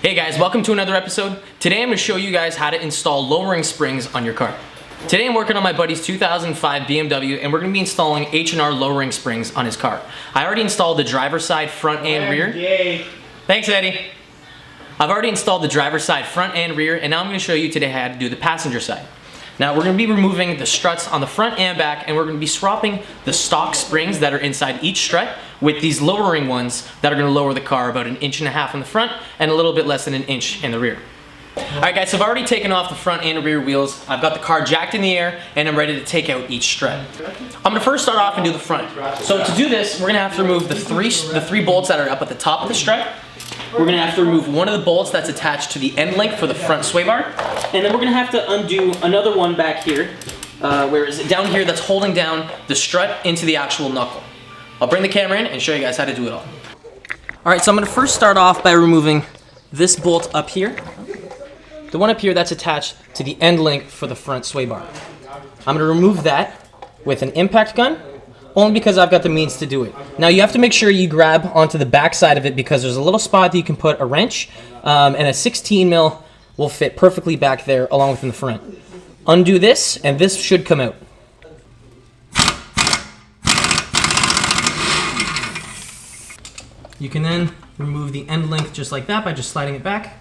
Hey guys, welcome to another episode. Today I'm going to show you guys how to install lowering springs on your car. Today I'm working on my buddy's 2005 BMW and we're going to be installing H&R lowering springs on his car. I already installed the driver's side, front and rear. Yay. Thanks, Eddie. I've already installed the driver's side, front and rear, and now I'm going to show you today how to do the passenger side. Now we're going to be removing the struts on the front and back, and we're going to be swapping the stock springs that are inside each strut with these lowering ones that are going to lower the car about 1.5 inches in the front and a little bit less than 1 inch in the rear. Alright guys, so I've already taken off the front and rear wheels. I've got the car jacked in the air and I'm ready to take out each strut. I'm going to first start off and do the front. So to do this, we're going to have to remove the three bolts that are up at the top of the strut. We're going to have to remove one of the bolts that's attached to the end link for the front sway bar. And then we're going to have to undo another one back here, down here that's holding down the strut into the actual knuckle. I'll bring the camera in and show you guys how to do it all. Alright, so I'm going to first start off by removing this bolt up here. The one up here that's attached to the end link for the front sway bar. I'm going to remove that with an impact gun, only because I've got the means to do it. Now you have to make sure you grab onto the back side of it because there's a little spot that you can put a wrench, and a 16 mil will fit perfectly back there along with in the front. Undo this, and this should come out. You can then remove the end link just like that by just sliding it back.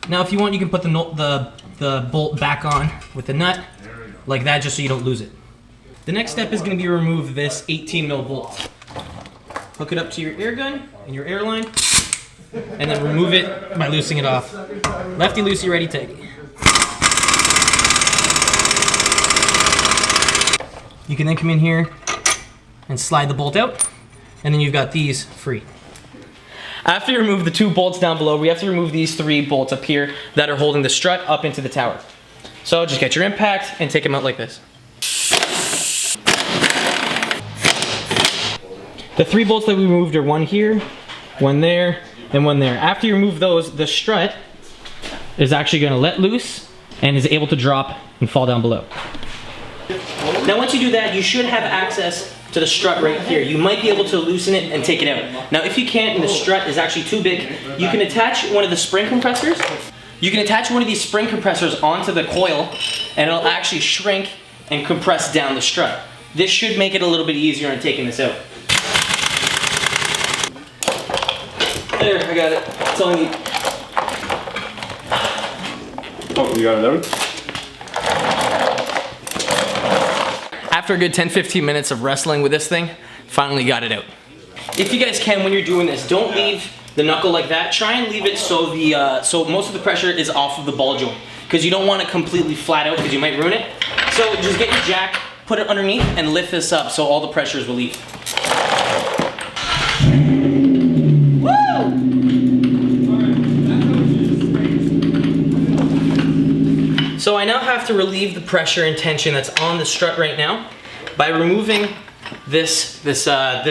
Now if you want, you can put the bolt back on with the nut like that, just so you don't lose it. The next step is going to be to remove this 18 mil bolt. Hook it up to your air gun and your air line, and then remove it by loosening it off. Lefty loosey, ready, tighty. You can then come in here and slide the bolt out, and then you've got these free. After you remove the 2 bolts down below, we have to remove these 3 bolts up here that are holding the strut up into the tower. So just get your impact and take them out like this. The 3 bolts that we removed are one here, one there, and one there. After you remove those, the strut is actually going to let loose and is able to drop and fall down below. Now once you do that, you should have access to the strut right here. You might be able to loosen it and take it out. Now if you can't and the strut is actually too big, you can attach one of the spring compressors. You can attach one of these spring compressors onto the coil and it'll actually shrink and compress down the strut. This should make it a little bit easier in taking this out. There, I got it. That's all I need. Oh, you got it out? After a good 10-15 minutes of wrestling with this thing, finally got it out. If you guys can, when you're doing this, don't leave the knuckle like that. Try and leave it so so most of the pressure is off of the ball joint, because you don't want it completely flat out because you might ruin it. So just get your jack, put it underneath, and lift this up so all the pressure is relieved. So I now have to relieve the pressure and tension that's on the strut right now by removing this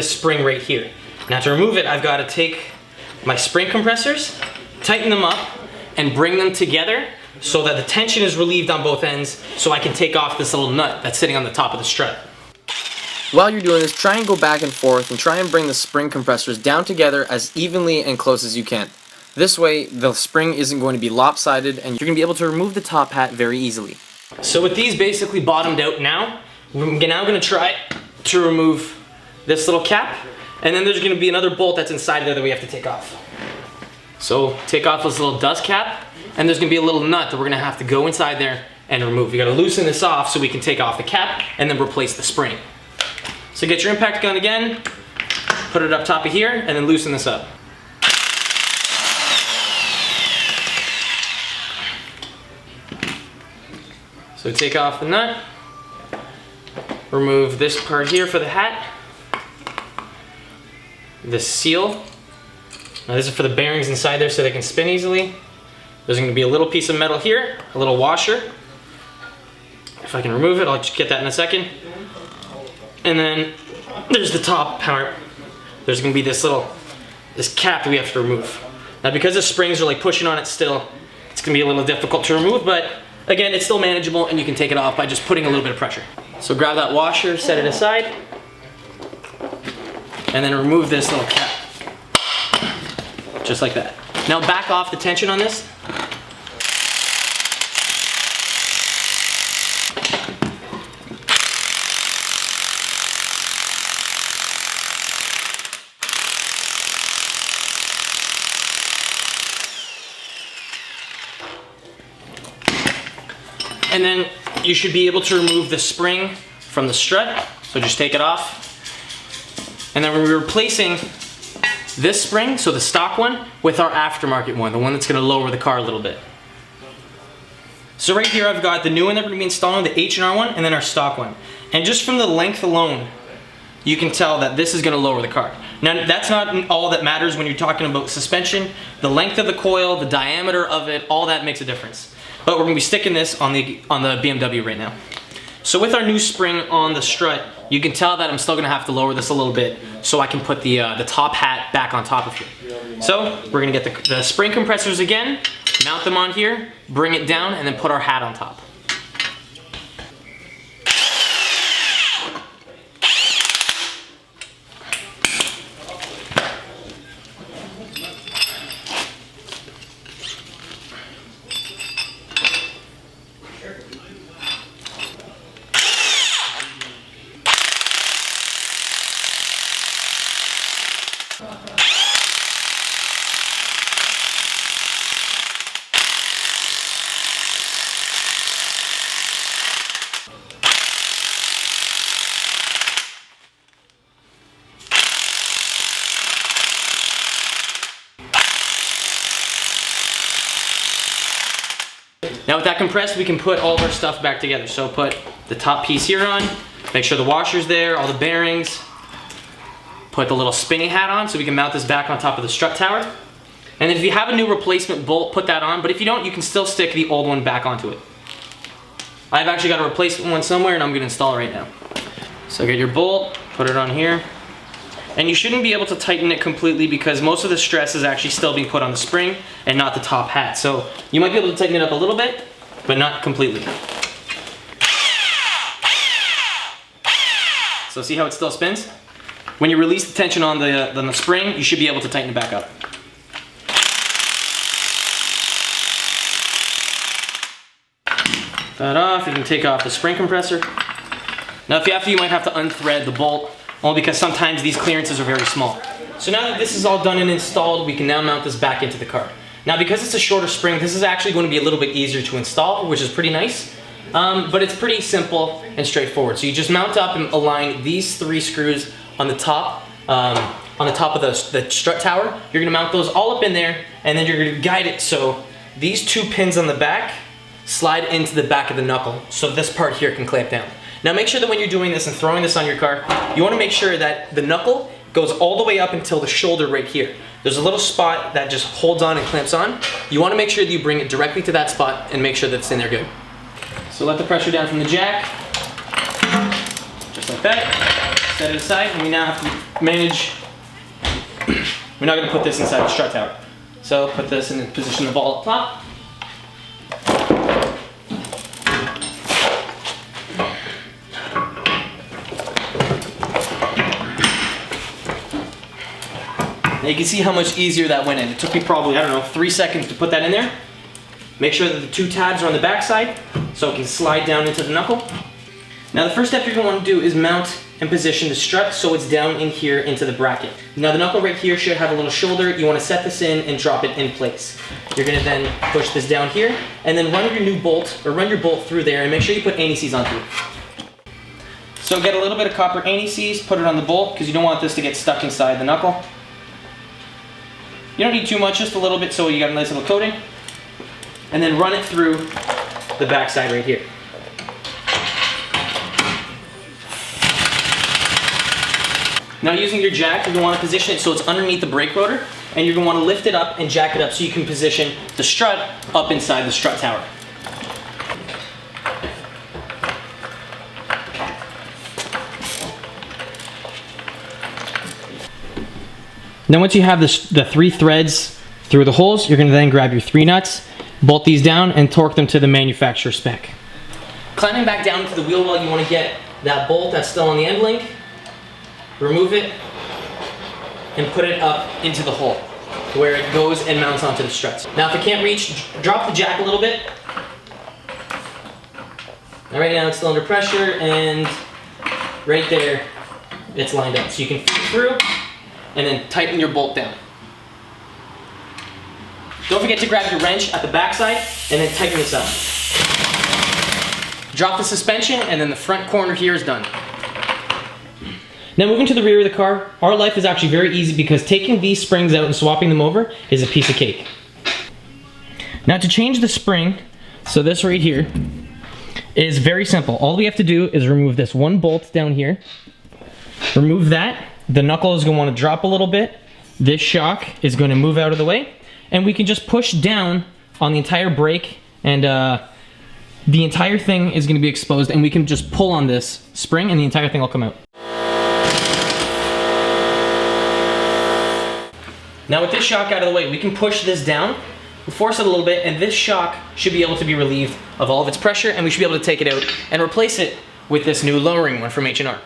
spring right here. Now to remove it, I've got to take my spring compressors, tighten them up, and bring them together so that the tension is relieved on both ends so I can take off this little nut that's sitting on the top of the strut. While you're doing this, try and go back and forth and try and bring the spring compressors down together as evenly and close as you can. This way, the spring isn't going to be lopsided and you're going to be able to remove the top hat very easily. So with these basically bottomed out now, we're now going to try to remove this little cap, and then there's going to be another bolt that's inside there that we have to take off. So take off this little dust cap, and there's going to be a little nut that we're going to have to go inside there and remove. You got to loosen this off so we can take off the cap and then replace the spring. So get your impact gun again, put it up top of here, and then loosen this up. So take off the nut, remove this part here for the hat, this seal. Now this is for the bearings inside there so they can spin easily. There's going to be a little piece of metal here, a little washer. If I can remove it, I'll just get that in a second. And then there's the top part. There's going to be this cap that we have to remove. Now because the springs are like pushing on it still, it's going to be a little difficult to remove, but again, it's still manageable and you can take it off by just putting a little bit of pressure. So grab that washer, set it aside, and then remove this little cap. Just like that. Now back off the tension on this. And then you should be able to remove the spring from the strut. So just take it off. And then we're replacing this spring, so the stock one, with our aftermarket one, the one that's gonna lower the car a little bit. So right here I've got the new one that we're gonna be installing, the H&R one, and then our stock one. And just from the length alone, you can tell that this is gonna lower the car. Now that's not all that matters when you're talking about suspension. The length of the coil, the diameter of it, all that makes a difference. But we're gonna be sticking this on the BMW right now. So with our new spring on the strut, you can tell that I'm still gonna have to lower this a little bit so I can put the top hat back on top of here. So we're gonna get the spring compressors again, mount them on here, bring it down, and then put our hat on top. Now with that compressed, we can put all of our stuff back together. So put the top piece here on, make sure the washer's there, all the bearings, put the little spinning hat on so we can mount this back on top of the strut tower. And then if you have a new replacement bolt, put that on, but if you don't, you can still stick the old one back onto it. I've actually got a replacement one somewhere and I'm gonna install it right now. So get your bolt, put it on here. And you shouldn't be able to tighten it completely because most of the stress is actually still being put on the spring and not the top hat. So you might be able to tighten it up a little bit, but not completely. So see how it still spins? When you release the tension on the spring, you should be able to tighten it back up. That off, you can take off the spring compressor. Now if you have to, you might have to unthread the bolt, only because sometimes these clearances are very small. So now that this is all done and installed, we can now mount this back into the car. Now because it's a shorter spring, this is actually going to be a little bit easier to install, which is pretty nice. But it's pretty simple and straightforward. So you just mount up and align these 3 screws on the top of the strut tower. You're gonna mount those all up in there, and then you're gonna guide it so these 2 pins on the back slide into the back of the knuckle, so this part here can clamp down. Now make sure that when you're doing this and throwing this on your car, you wanna make sure that the knuckle goes all the way up until the shoulder right here. There's a little spot that just holds on and clamps on. You wanna make sure that you bring it directly to that spot and make sure that it's in there good. So let the pressure down from the jack, just like that. Set it aside, and we now have to manage. We're not gonna put this inside the strut tower. So put this in position the ball up top. Now you can see how much easier that went in. It took me probably, I don't know, 3 seconds to put that in there. Make sure that the 2 tabs are on the back side so it can slide down into the knuckle. Now the first step you're going to want to do is mount and position the strut so it's down in here into the bracket. Now the knuckle right here should have a little shoulder. You want to set this in and drop it in place. You're going to then push this down here and then run your new bolt, or run your bolt through there, and make sure you put anti-seize onto it. So get a little bit of copper anti-seize, put it on the bolt because you don't want this to get stuck inside the knuckle. You don't need too much, just a little bit so you got a nice little coating. And then run it through the back side right here. Now using your jack, you're going to want to position it so it's underneath the brake rotor, and you're going to want to lift it up and jack it up so you can position the strut up inside the strut tower. Then once you have the 3 threads through the holes, you're going to then grab your 3 nuts, bolt these down, and torque them to the manufacturer spec. Climbing back down to the wheel well, you want to get that bolt that's still on the end link, remove it, and put it up into the hole. where it goes and mounts onto the struts. Now if it can't reach, drop the jack a little bit. Now right now it's still under pressure, and right there it's lined up. So you can feed through and then tighten your bolt down. Don't forget to grab your wrench at the backside and then tighten this up. Drop the suspension, and then the front corner here is done. Now moving to the rear of the car, our life is actually very easy because taking these springs out and swapping them over is a piece of cake. Now to change the spring, so this right here, is very simple. All we have to do is remove this one bolt down here. Remove that. The knuckle is going to want to drop a little bit. This shock is going to move out of the way. And we can just push down on the entire brake, and the entire thing is going to be exposed, and we can just pull on this spring and the entire thing will come out. Now with this shock out of the way, we can push this down, force it a little bit, and this shock should be able to be relieved of all of its pressure, and we should be able to take it out and replace it with this new lowering one from H&R.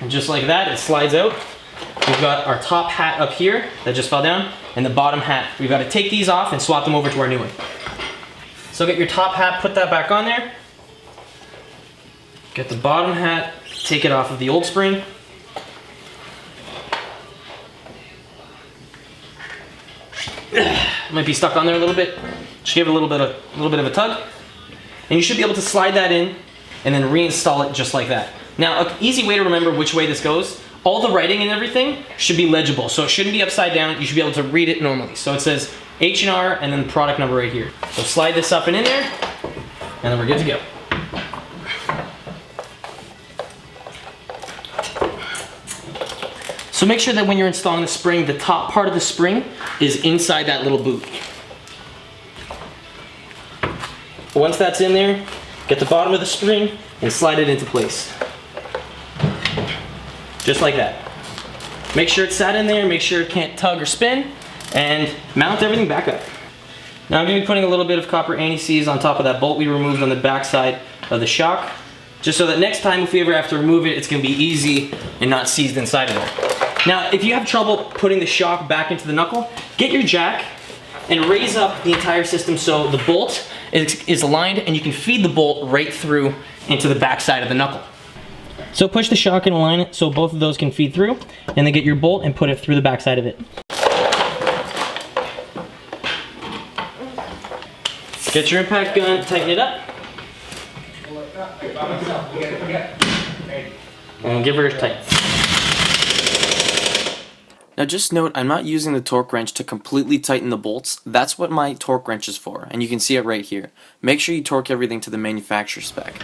And just like that, it slides out. We've got our top hat up here that just fell down, and the bottom hat. We've got to take these off and swap them over to our new one. So get your top hat, put that back on there. Get the bottom hat, take it off of the old spring. Might be stuck on there a little bit. Just give it a little bit of a tug, and you should be able to slide that in and then reinstall it just like that. Now, an easy way to remember which way this goes, all the writing and everything should be legible, so it shouldn't be upside down. You should be able to read it normally. So it says H&R and then the product number right here. So slide this up and in there, and then we're good to go. So make sure that when you're installing the spring, the top part of the spring is inside that little boot. Once that's in there, get the bottom of the spring and slide it into place. Just like that. Make sure it's sat in there, make sure it can't tug or spin, and mount everything back up. Now I'm going to be putting a little bit of copper anti-seize on top of that bolt we removed on the back side of the shock, just so that next time if we ever have to remove it, it's going to be easy and not seized inside of there. Now if you have trouble putting the shock back into the knuckle, get your jack and raise up the entire system so the bolt is aligned, and you can feed the bolt right through into the back side of the knuckle. So push the shock and align it so both of those can feed through, and then get your bolt and put it through the back side of it. Get your impact gun, tighten it up, and give her a tight. Now just note, I'm not using the torque wrench to completely tighten the bolts. That's what my torque wrench is for, and you can see it right here. Make sure you torque everything to the manufacturer spec.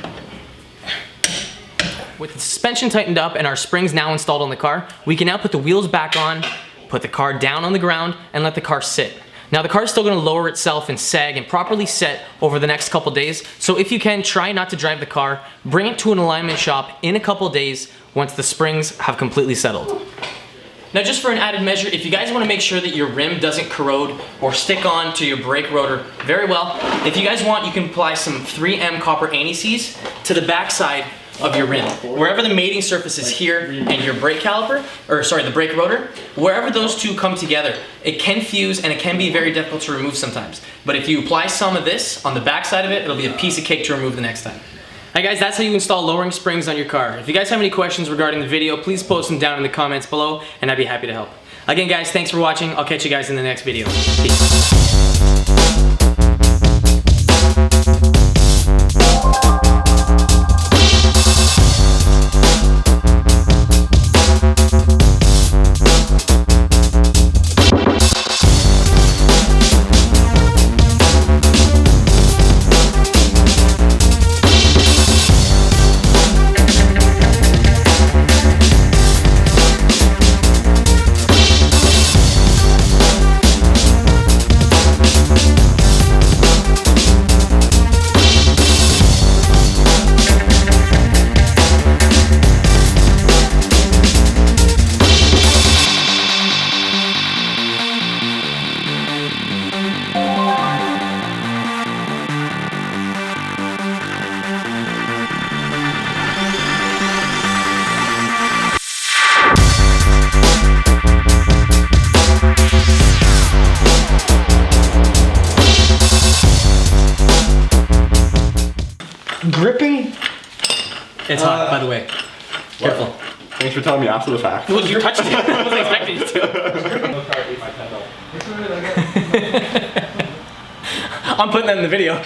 With the suspension tightened up and our springs now installed on the car, we can now put the wheels back on, put the car down on the ground, and let the car sit. Now the car is still going to lower itself and sag and properly set over the next couple days, so if you can, try not to drive the car, bring it to an alignment shop in a couple days once the springs have completely settled. Now just for an added measure, if you guys want to make sure that your rim doesn't corrode or stick on to your brake rotor very well, if you guys want, you can apply some 3M copper anti-seize to the backside of your rim. Wherever the mating surface is here and your brake caliper, or sorry, the brake rotor, wherever those two come together, it can fuse and it can be very difficult to remove sometimes. But if you apply some of this on the backside of it, it'll be a piece of cake to remove the next time. Alright guys, that's how you install lowering springs on your car. If you guys have any questions regarding the video, please post them down in the comments below and I'd be happy to help. Again guys, thanks for watching. I'll catch you guys in the next video. Peace. Gripping? It's hot, by the way. Careful. Thanks for telling me after the fact. Well, you touched it. I wasn't expecting you to. I'm putting that in the video.